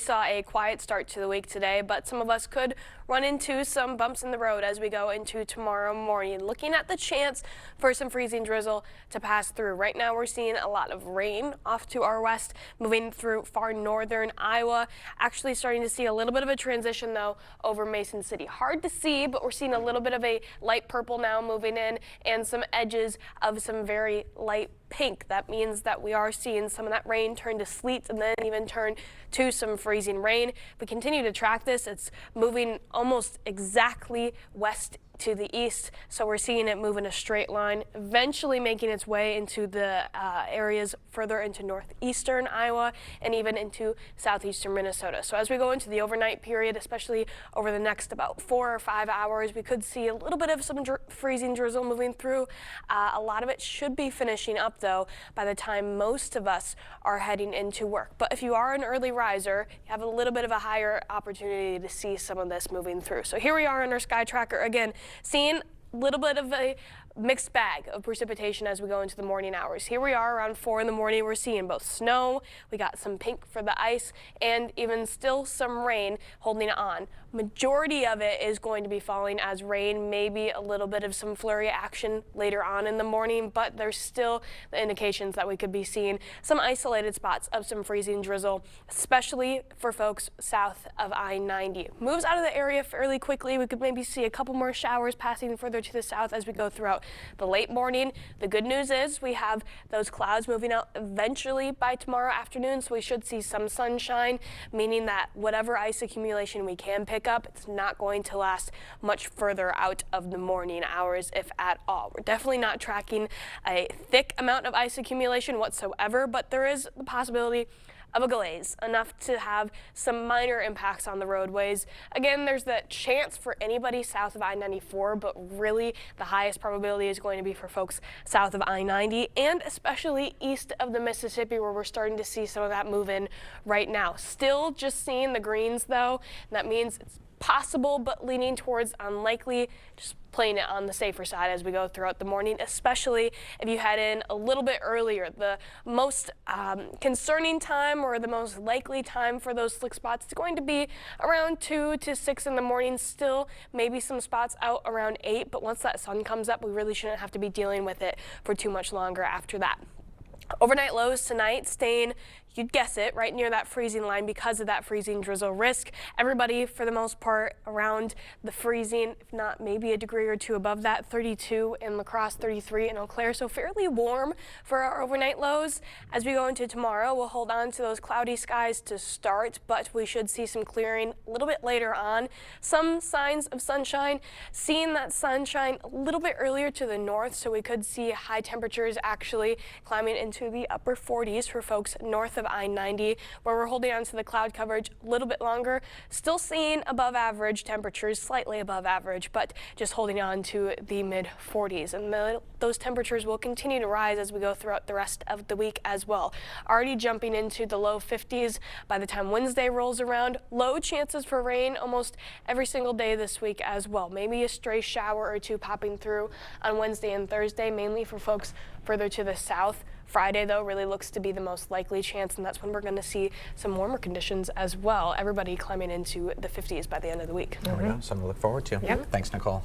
saw a quiet start to the week today, but some of us could run into some bumps in the road as we go into tomorrow morning. Looking at the chance for some freezing drizzle to pass through. Right now we're seeing a lot of rain off to our west, moving through far northern Iowa. Actually starting to see a little bit of a transition though over Mason City. Hard to see, but we're seeing a little bit of a light purple now moving in and some edges of some very light pink. That means that we are seeing some of that rain turn to sleet and then even turn to some freezing rain. If we continue to track this, it's moving almost exactly west to the east, so we're seeing it move in a straight line, eventually making its way into the areas further into northeastern Iowa and even into southeastern Minnesota. So as we go into the overnight period, especially over the next about 4 or 5 hours, we could see a little bit of some freezing drizzle moving through. A lot of it should be finishing up though by the time most of us are heading into work. But if you are an early riser, you have a little bit of a higher opportunity to see some of this moving through. So here we are on our sky tracker again, seeing a little bit of a mixed bag of precipitation as we go into the morning hours. Here we are around 4 in the morning. We're seeing both snow, we got some pink for the ice, and even still some rain holding on. Majority of it is going to be falling as rain, maybe a little bit of some flurry action later on in the morning, but there's still the indications that we could be seeing some isolated spots of some freezing drizzle, especially for folks south of I-90. Moves out of the area fairly quickly. We could maybe see a couple more showers passing further to the south as we go throughout the late morning. The good news is we have those clouds moving out eventually by tomorrow afternoon, so we should see some sunshine, meaning that whatever ice accumulation we can pick up, it's not going to last much further out of the morning hours, if at all. We're definitely not tracking a thick amount of ice accumulation whatsoever, but there is the possibility of a glaze, enough to have some minor impacts on the roadways. Again, there's the chance for anybody south of I-94, but really the highest probability is going to be for folks south of I-90 and especially east of the Mississippi, where we're starting to see some of that move in right now. Still just seeing the greens though, and that means it's possible, but leaning towards unlikely, just playing it on the safer side as we go throughout the morning, especially if you head in a little bit earlier. The most concerning time or the most likely time for those slick spots is going to be around 2 to 6 in the morning. Still maybe some spots out around 8, but once that sun comes up, we really shouldn't have to be dealing with it for too much longer after that. Overnight lows tonight staying, you'd guess it, right near that freezing line because of that freezing drizzle risk. Everybody, for the most part, around the freezing, if not maybe a degree or two above that. 32 in La Crosse, 33 in Eau Claire, so fairly warm for our overnight lows. As we go into tomorrow, we'll hold on to those cloudy skies to start, but we should see some clearing a little bit later on. Some signs of sunshine, seeing that sunshine a little bit earlier to the north, so we could see high temperatures actually climbing into the upper 40s for folks north of I-90, where we're holding on to the cloud coverage a little bit longer. Still seeing above average temperatures, slightly above average, but just holding on to the mid 40s. And those temperatures will continue to rise as we go throughout the rest of the week as well. Already jumping into the low 50s by the time Wednesday rolls around. Low chances for rain almost every single day this week as well. Maybe a stray shower or two popping through on Wednesday and Thursday, mainly for folks further to the south. Friday, though, really looks to be the most likely chance, and that's when we're going to see some warmer conditions as well. Everybody climbing into the 50s by the end of the week. There we go. Something to look forward to. Yep. Thanks, Nicole.